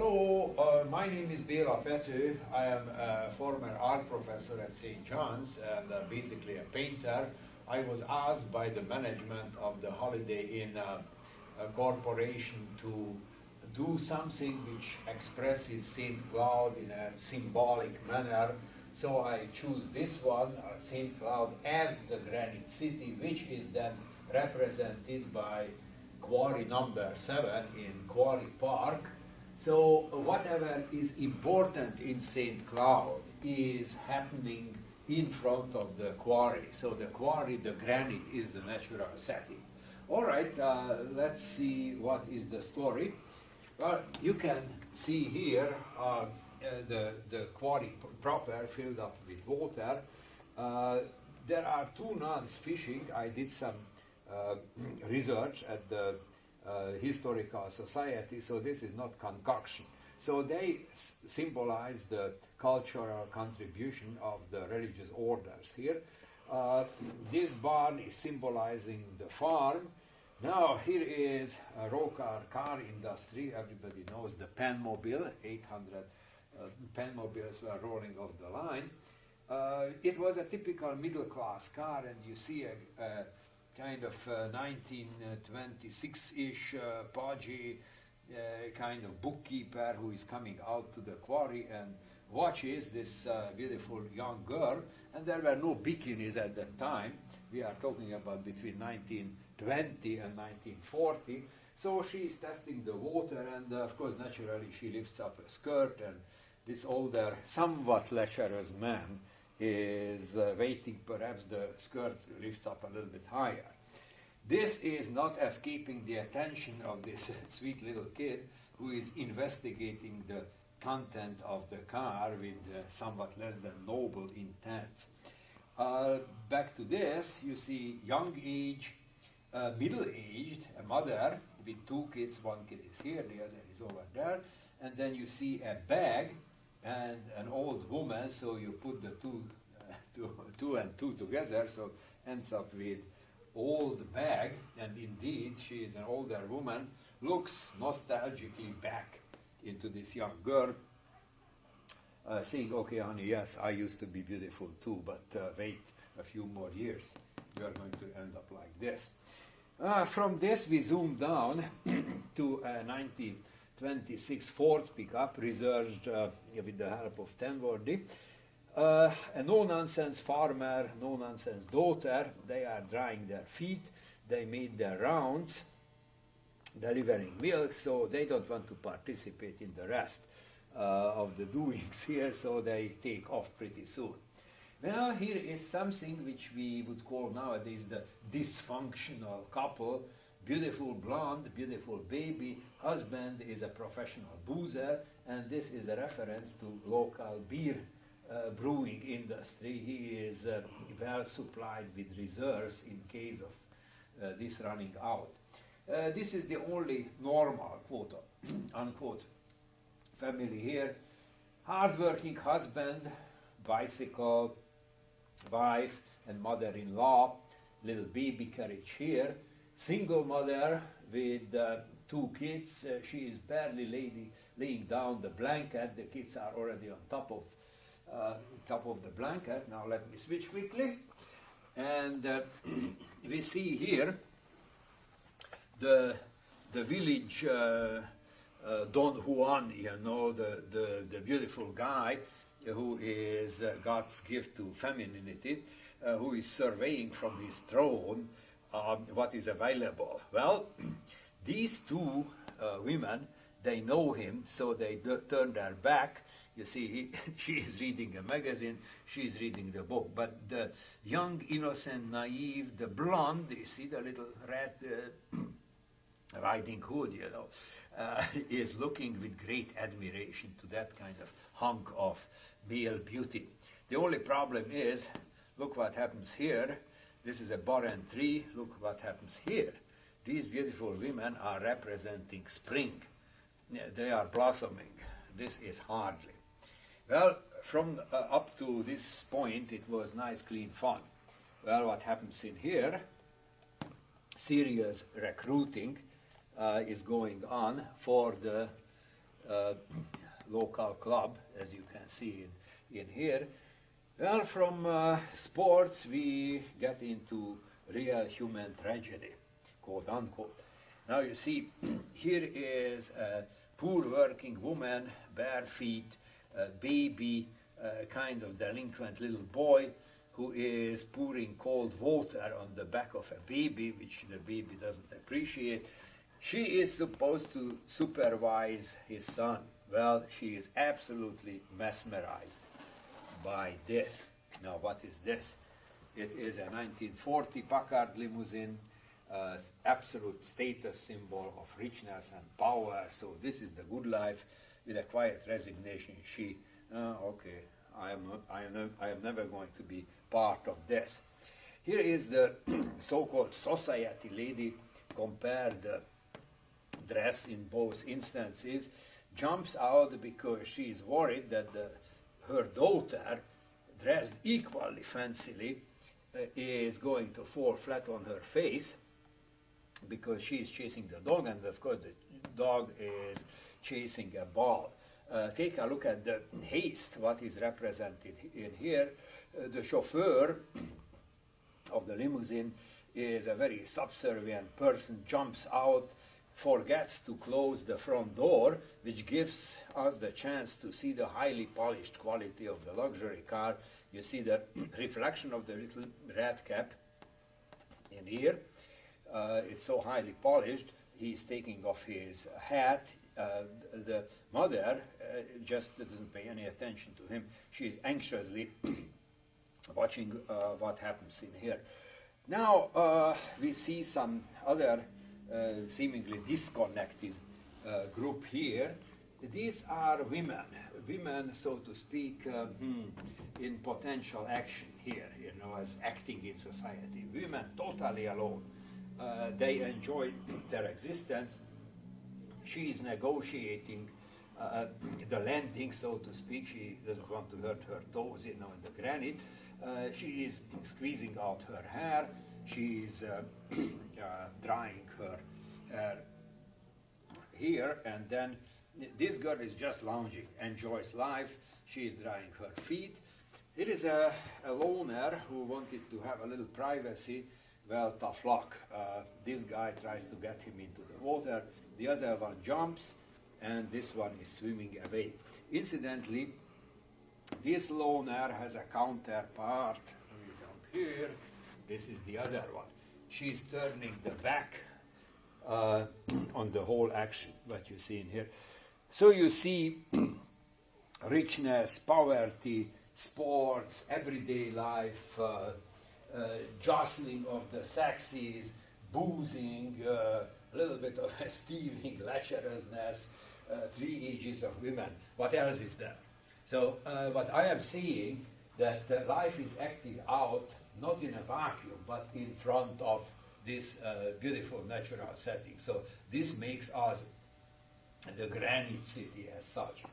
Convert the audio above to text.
Hello, my name is Bela Petheo. I am a former art professor at St. John's and basically a painter. I was asked by the management of the Holiday Inn corporation to do something which expresses St. Cloud in a symbolic manner. So I choose this one, St. Cloud as the Granite City, which is then represented by quarry number 7 in Quarry Park. So whatever is important in St. Cloud is happening in front of the quarry. So the quarry, the granite, is the natural setting. All right, let's see what is the story. Well, you can see here the quarry proper filled up with water. There are two nuns fishing. I did some research at the Historical Society, so this is not concoction. So they symbolize the cultural contribution of the religious orders here. This barn is symbolizing the farm. Now here is a local car industry. Everybody knows the Penmobile. 800 Penmobiles were rolling off the line. It was a typical middle-class car, and you see a kind of 1926-ish podgy kind of bookkeeper who is coming out to the quarry and watches this beautiful young girl. And there were no bikinis at that time. We are talking about between 1920 and 1940. So she is testing the water, and of course, naturally, she lifts up a skirt, and this older, somewhat lecherous man is waiting. Perhaps the skirt lifts up a little bit higher. This is not escaping the attention of this sweet little kid who is investigating the content of the car with somewhat less than noble intents. Back to this, you see young age, middle-aged, a mother with two kids. One kid is here, the other is over there. And then you see a bag and an old woman, so you put the two and two together, so ends up with old bag. And indeed, she is an older woman, looks nostalgically back into this young girl, saying, okay, honey, yes, I used to be beautiful too, but wait a few more years, you are going to end up like this. From this, we zoom down to a 1926 Ford pickup, researched with the help of Tenworthy. A no-nonsense farmer, no-nonsense daughter, they are drying their feet, they made their rounds, delivering milk, so they don't want to participate in the rest of the doings here, so they take off pretty soon. Well, here is something which we would call nowadays the dysfunctional couple. Beautiful blonde, beautiful baby, husband is a professional boozer, and this is a reference to local beer brewing industry. He is well supplied with reserves in case of this running out. This is the only normal, quote unquote, family here. Hardworking husband, bicycle, wife and mother-in-law, little baby carriage here. Single mother with two kids. She is barely laying down the blanket. The kids are already on top of the blanket. Now let me switch quickly. And we see here the village Don Juan, you know, the beautiful guy who is God's gift to femininity, who is surveying from his throne what is available. Well, these two women, they know him, so they turn their back. You see, she is reading a magazine, she is reading the book. But the young, innocent, naive, the blonde, you see the little red Riding Hood, you know, is looking with great admiration to that kind of hunk of male beauty. The only problem is, look what happens here. This is a barren tree. Look what happens here. These beautiful women are representing spring. They are blossoming. This is hardly. Well, from up to this point, it was nice, clean fun. Well, what happens in here? Serious recruiting is going on for the uh, local club, as you can see in here. Well, from sports we get into real human tragedy, quote unquote. Now you see, here is a poor working woman, bare feet, a baby, kind of delinquent little boy who is pouring cold water on the back of a baby, which the baby doesn't appreciate. She is supposed to supervise his son. Well, she is absolutely mesmerized by this. Now, what is this? It is a 1940 Packard limousine, absolute status symbol of richness and power. So this is the good life with a quiet resignation. She, okay, I am never going to be part of this. Here is the so-called society lady. Compare the dress in both instances. Jumps out because she is worried that her daughter, dressed equally fancily, is going to fall flat on her face because she is chasing the dog, and of course the dog is chasing a ball. Take a look at the haste, what is represented in here. The chauffeur of the limousine is a very subservient person, jumps out, forgets to close the front door, which gives us the chance to see the highly polished quality of the luxury car. You see the reflection of the little red cap in here. It's so highly polished. He's taking off his hat. The mother just doesn't pay any attention to him. She's anxiously watching what happens in here. Now we see some other seemingly disconnected group here. These are women, so to speak, in potential action here, as acting in society. Women totally alone. They enjoy their existence. She is negotiating the landing, so to speak. She doesn't want to hurt her toes, in the granite. She is squeezing out her hair. She is drying her hair here, and then this girl is just lounging, enjoys life. She is drying her feet. It is a loner who wanted to have a little privacy. Well, tough luck. This guy tries to get him into the water. The other one jumps, and this one is swimming away. Incidentally, this loner has a counterpart. Let me jump here. This is the other one. She's turning the back on the whole action, what you see in here. So you see richness, poverty, sports, everyday life, jostling of the sexes, boozing, a little bit of stealing, lecherousness, 3 ages of women. What else is there? So what I am seeing, that life is acted out not in a vacuum, but in front of this beautiful natural setting. So this makes us the granite city as such.